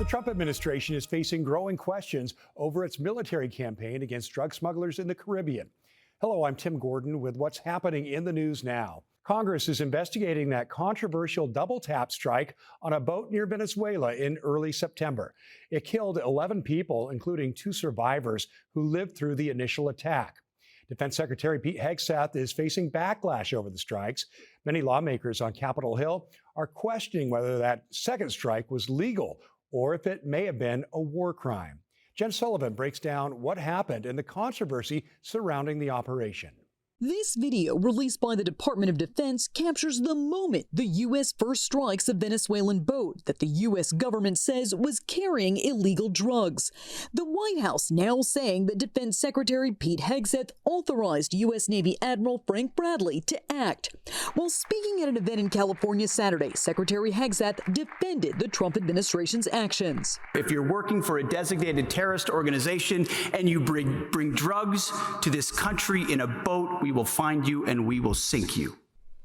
The Trump administration is facing growing questions over its military campaign against drug smugglers in the Caribbean. Hello, I'm Tim Gordon with what's happening in the news now. Congress is investigating that controversial double tap strike on a boat near Venezuela in early September. It killed 11 people, including 2 survivors who lived through the initial attack. Defense Secretary Pete Hegseth is facing backlash over the strikes. Many lawmakers on Capitol Hill are questioning whether that second strike was legal or if it may have been a war crime. Jen Sullivan breaks down what happened and the controversy surrounding the operation. This video, released by the Department of Defense, captures the moment the U.S. first strikes a Venezuelan boat that the U.S. government says was carrying illegal drugs. The White House now saying that Defense Secretary Pete Hegseth authorized U.S. Navy Admiral Frank Bradley to act. While speaking at an event in California Saturday, Secretary Hegseth defended the Trump administration's actions. If you're working for a designated terrorist organization and you bring drugs to this country in a boat, we will find you and we will sink you.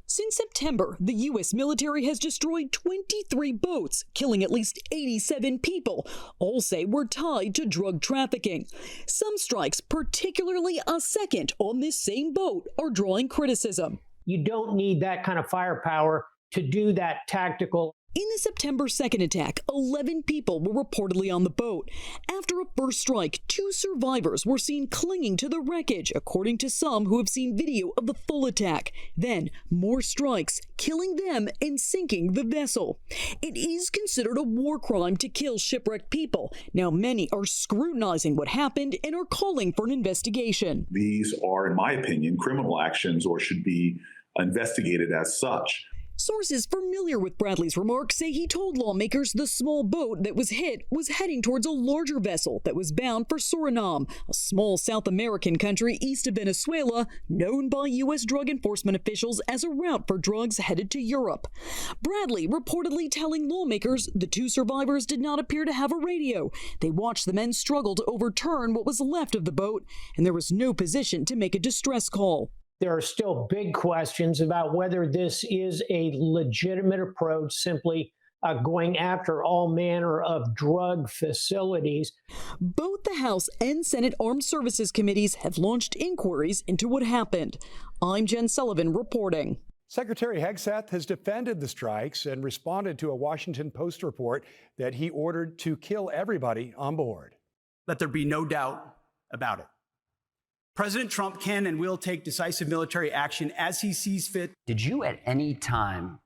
Since September, the U.S. military has destroyed 23 boats, killing at least 87 people. All say were tied to drug trafficking. Some strikes, particularly a second on this same boat, are drawing criticism. You don't need that kind of firepower to do that tactical. In the September 2nd attack, 11 people were reportedly on the boat. After a first strike, 2 survivors were seen clinging to the wreckage, according to some who have seen video of the full attack. Then, more strikes, killing them and sinking the vessel. It is considered a war crime to kill shipwrecked people. Now, many are scrutinizing what happened and are calling for an investigation. These are, in my opinion, criminal actions or should be investigated as such. Sources familiar with Bradley's remarks say he told lawmakers the small boat that was hit was heading towards a larger vessel that was bound for Suriname, a small South American country east of Venezuela, known by U.S. drug enforcement officials as a route for drugs headed to Europe. Bradley reportedly telling lawmakers the 2 survivors did not appear to have a radio. They watched the men struggle to overturn what was left of the boat, and there was no position to make a distress call. There are still big questions about whether this is a legitimate approach, simply going after all manner of drug facilities. Both the House and Senate Armed Services Committees have launched inquiries into what happened. I'm Jen Sullivan reporting. Secretary Hegseth has defended the strikes and responded to a Washington Post report that he ordered to kill everybody on board. Let there be no doubt about it. President Trump can and will take decisive military action as he sees fit. Did you at any time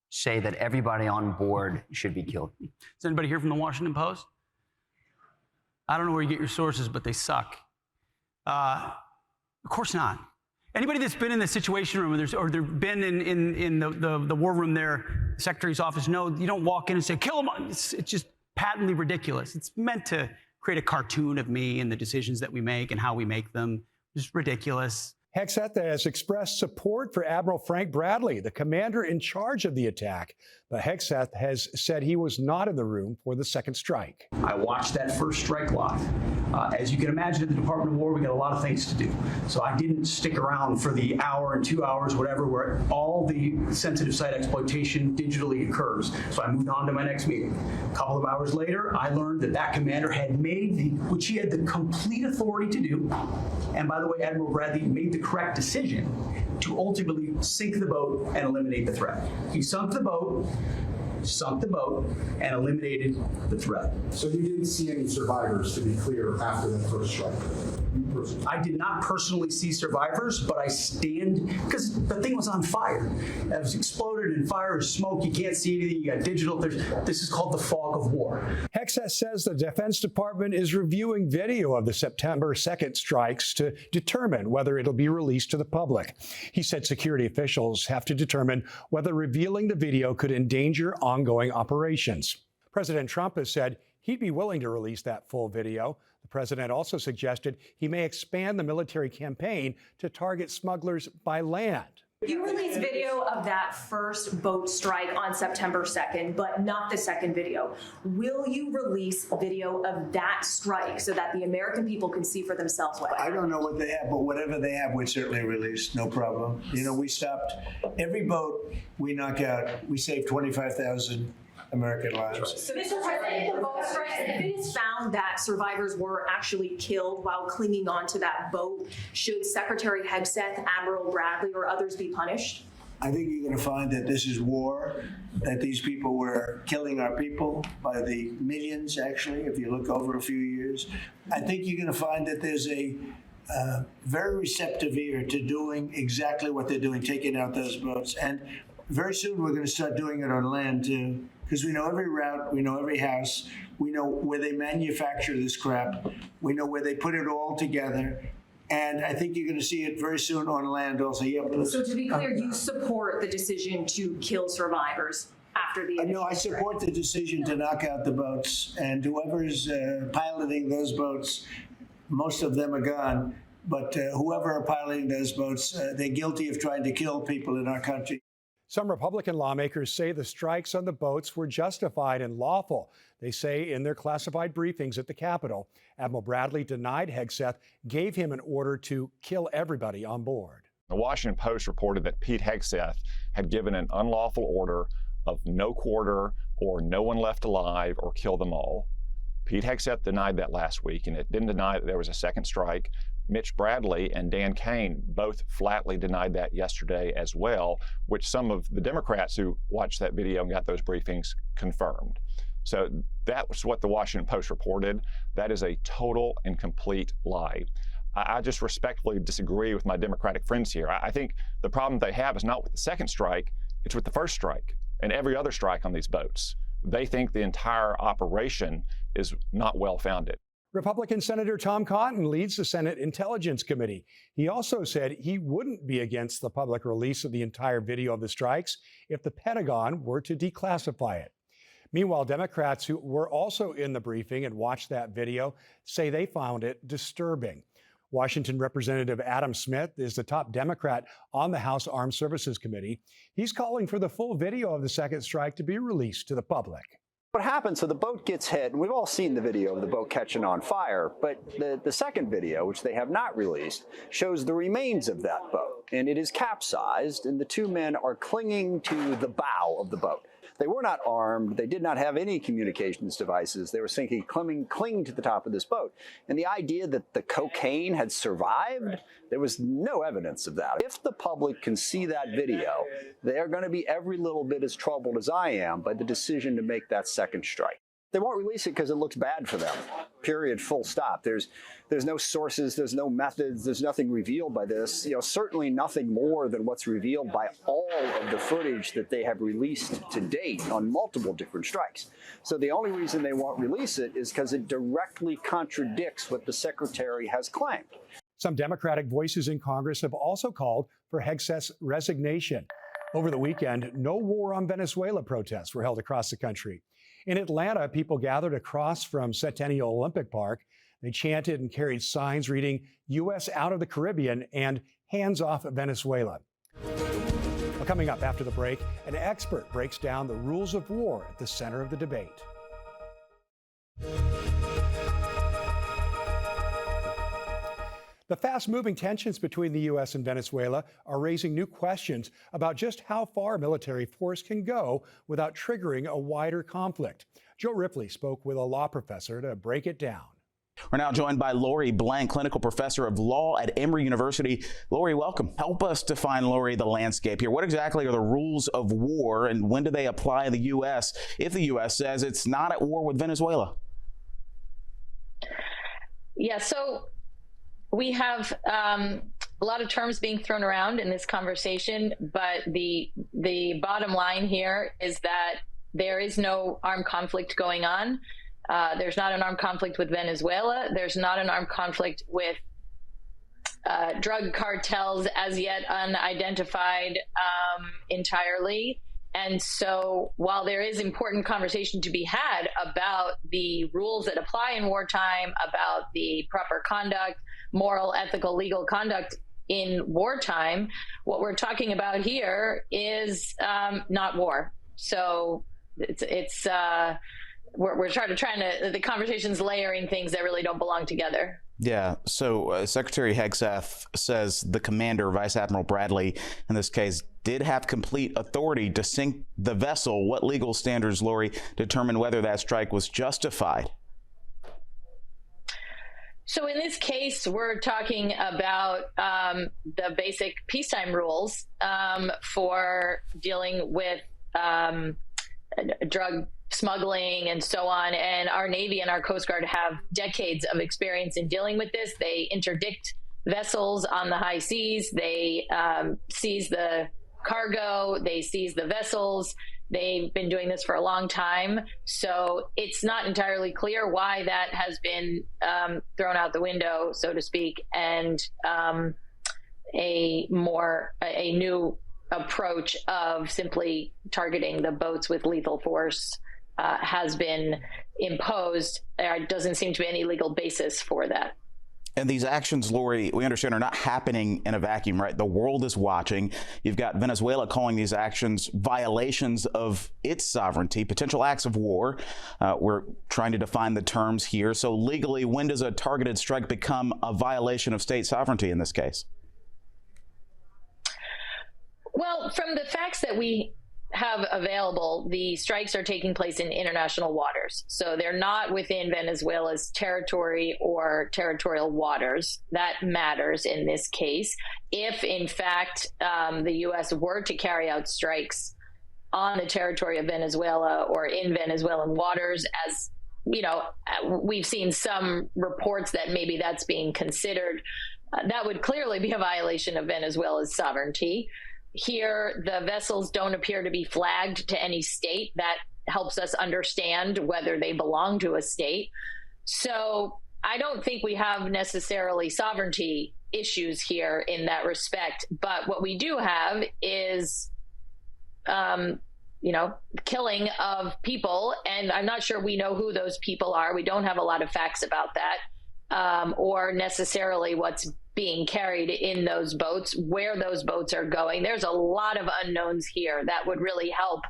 say that everybody on board should be killed? Is anybody here from the Washington Post? I don't know where you get your sources, but they suck. Of course not. Anybody that's been in the Situation Room or they've been in the war room there, the Secretary's office, no, you don't walk in and say, kill him. It's just patently ridiculous. It's meant to create a cartoon of me and the decisions that we make and how we make them. Just ridiculous. Hegseth has expressed support for Admiral Frank Bradley, the commander in charge of the attack. But Hegseth has said he was not in the room for the second strike. I watched that first strike live. As you can imagine, at the Department of War, we got a lot of things to do. So I didn't stick around for the hour and 2 hours, whatever, where all the sensitive site exploitation digitally occurs. So I moved on to my next meeting. A couple of hours later, I learned that that commander had made which he had the complete authority to do. And by the way, Admiral Bradley made the correct decision to ultimately sink the boat and eliminate the threat. He sunk the boat, and eliminated the threat. So you didn't see any survivors, to be clear, after that first strike? I did not personally see survivors, but I stand, because the thing was on fire. It was exploded in fire, smoke, you can't see anything, you got digital. This is called the fog of war. Hegseth says the Defense Department is reviewing video of the September 2nd strikes to determine whether it'll be released to the public. He said security officials have to determine whether revealing the video could endanger ongoing operations. President Trump has said he'd be willing to release that full video. The president also suggested he may expand the military campaign to target smugglers by land. You released video of that first boat strike on September 2nd, but not the second video. Will you release video of that strike so that the American people can see for themselves what happened? I don't know what they have, but whatever they have, we'd certainly release, no problem. You know, we stopped every boat we knock out. We saved 25,000 American lives. So, Mr. President, the boat strikes, if it is found that survivors were actually killed while clinging onto that boat, should Secretary Hegseth, Admiral Bradley, or others be punished? I think you're going to find that this is war, that these people were killing our people by the millions, actually, if you look over a few years. I think you're going to find that there's a very receptive ear to doing exactly what they're doing, taking out those boats. And very soon we're going to start doing it on land, too, because we know every route, we know every house, we know where they manufacture this crap, we know where they put it all together. And I think you're going to see it very soon on land also. Yeah, so to be clear, you support the decision to kill survivors after the initial No, I support the decision to knock out the boats. And whoever's piloting those boats, most of them are gone. But whoever are piloting those boats, they're guilty of trying to kill people in our country. Some Republican lawmakers say the strikes on the boats were justified and lawful. They say in their classified briefings at the Capitol, Admiral Bradley denied Hegseth gave him an order to kill everybody on board. The Washington Post reported that Pete Hegseth had given an unlawful order of no quarter or no one left alive or kill them all. Pete Hegseth denied that last week, and it didn't deny that there was a second strike. Mitch Bradley and Dan Kane both flatly denied that yesterday as well, which some of the Democrats who watched that video and got those briefings confirmed. So that was what the Washington Post reported. That is a total and complete lie. I just respectfully disagree with my Democratic friends here. I think the problem they have is not with the second strike, it's with the first strike and every other strike on these boats. They think the entire operation is not well-founded. Republican Senator Tom Cotton leads the Senate Intelligence Committee. He also said he wouldn't be against the public release of the entire video of the strikes if the Pentagon were to declassify it. Meanwhile, Democrats who were also in the briefing and watched that video say they found it disturbing. Washington Representative Adam Smith is the top Democrat on the House Armed Services Committee. He's calling for the full video of the second strike to be released to the public. What happened, so the boat gets hit, and we've all seen the video of the boat catching on fire, but the second video, which they have not released, shows the remains of that boat, and it is capsized, and the two men are clinging to the bow of the boat. They were not armed. They did not have any communications devices. They were simply clinging to the top of this boat. And the idea that the cocaine had survived, there was no evidence of that. If the public can see that video, they are going to be every little bit as troubled as I am by the decision to make that second strike. They won't release it because it looks bad for them, period, full stop. There's no sources, there's no methods, there's nothing revealed by this. Certainly nothing more than what's revealed by all of the footage that they have released to date on multiple different strikes. So the only reason they won't release it is because it directly contradicts what the secretary has claimed. Some Democratic voices in Congress have also called for Hegseth's resignation. Over the weekend, no war on Venezuela protests were held across the country. In Atlanta, people gathered across from Centennial Olympic Park. They chanted and carried signs reading, "U.S. out of the Caribbean" and "Hands off Venezuela." Well, coming up after the break, an expert breaks down the rules of war at the center of the debate. The fast-moving tensions between the U.S. and Venezuela are raising new questions about just how far military force can go without triggering a wider conflict. Joe Ripley spoke with a law professor to break it down. We're now joined by Laurie Black, clinical professor of law at Emory University. Laurie, welcome. Help us define, Laurie, the landscape here. What exactly are the rules of war, and when do they apply in the U.S. if the U.S. says it's not at war with Venezuela? Yeah, so we have a lot of terms being thrown around in this conversation, but the bottom line here is that there is no armed conflict going on. There's not an armed conflict with Venezuela. There's not an armed conflict with drug cartels as yet unidentified entirely. And so while there is important conversation to be had about the rules that apply in wartime, about the proper conduct, moral, ethical, legal conduct in wartime, what we're talking about here is not war. So we're trying to the conversation's layering things that really don't belong together. Yeah. So Secretary Hegseth says the commander, Vice Admiral Bradley, in this case, did have complete authority to sink the vessel. What legal standards, Laurie, determine whether that strike was justified? So in this case, we're talking about the basic peacetime rules for dealing with drug smuggling and so on. And our Navy and our Coast Guard have decades of experience in dealing with this. They interdict vessels on the high seas. They seize the cargo. They seize the vessels. They've been doing this for a long time. So it's not entirely clear why that has been thrown out the window, so to speak, and a new approach of simply targeting the boats with lethal force has been imposed. There doesn't seem to be any legal basis for that. And these actions, Laurie, we understand are not happening in a vacuum, right? The world is watching. You've got Venezuela calling these actions violations of its sovereignty, potential acts of war. We're trying to define the terms here. So legally, when does a targeted strike become a violation of state sovereignty in this case? Well, from the facts that we have available, the strikes are taking place in international waters. So they're not within Venezuela's territory or territorial waters. That matters in this case. If, in fact, the U.S. were to carry out strikes on the territory of Venezuela or in Venezuelan waters, as you know, we've seen some reports that maybe that's being considered, that would clearly be a violation of Venezuela's sovereignty. Here, the vessels don't appear to be flagged to any state. That helps us understand whether they belong to a state. So I don't think we have necessarily sovereignty issues here in that respect. But what we do have is, killing of people. And I'm not sure we know who those people are. We don't have a lot of facts about that, or necessarily what's being carried in those boats, where those boats are going. There's a lot of unknowns here that would really help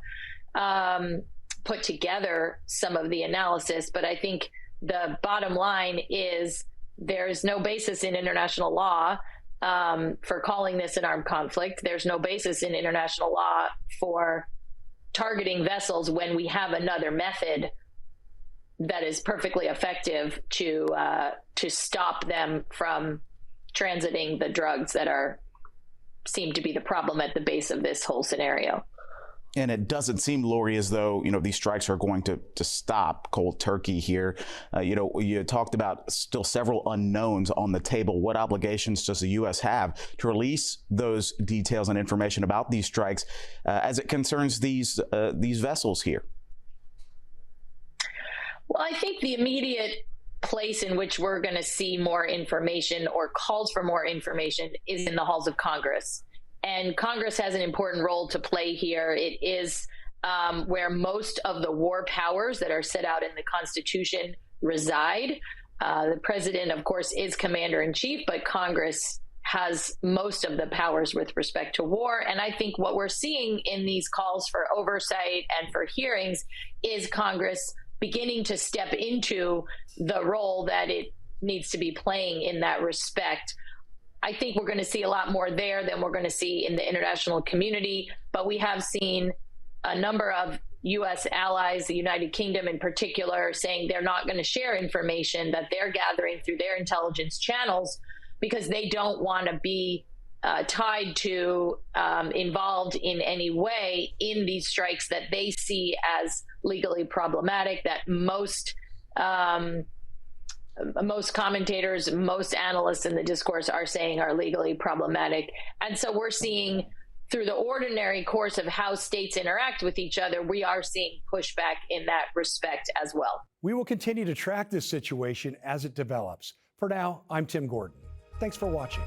put together some of the analysis. But I think the bottom line is there's no basis in international law for calling this an armed conflict. There's no basis in international law for targeting vessels when we have another method that is perfectly effective to stop them from transiting the drugs that seem to be the problem at the base of this whole scenario. And it doesn't seem, Laurie, as though, these strikes are going to stop cold turkey here. You talked about still several unknowns on the table. What obligations does the U.S. have to release those details and information about these strikes as it concerns these vessels here? Well, I think the immediate place in which we're going to see more information or calls for more information is in the halls of Congress. And Congress has an important role to play here. It is where most of the war powers that are set out in the Constitution reside. The president, of course, is commander in chief, but Congress has most of the powers with respect to war. And I think what we're seeing in these calls for oversight and for hearings is Congress beginning to step into the role that it needs to be playing in that respect. I think we're going to see a lot more there than we're going to see in the international community, but we have seen a number of U.S. allies, the United Kingdom in particular, saying they're not going to share information that they're gathering through their intelligence channels because they don't want to be tied to, involved in any way in these strikes that they see as legally problematic, that most commentators, most analysts in the discourse are saying are legally problematic. And so we're seeing through the ordinary course of how states interact with each other, we are seeing pushback in that respect as well. We will continue to track this situation as it develops. For now, I'm Tim Gordon. Thanks for watching.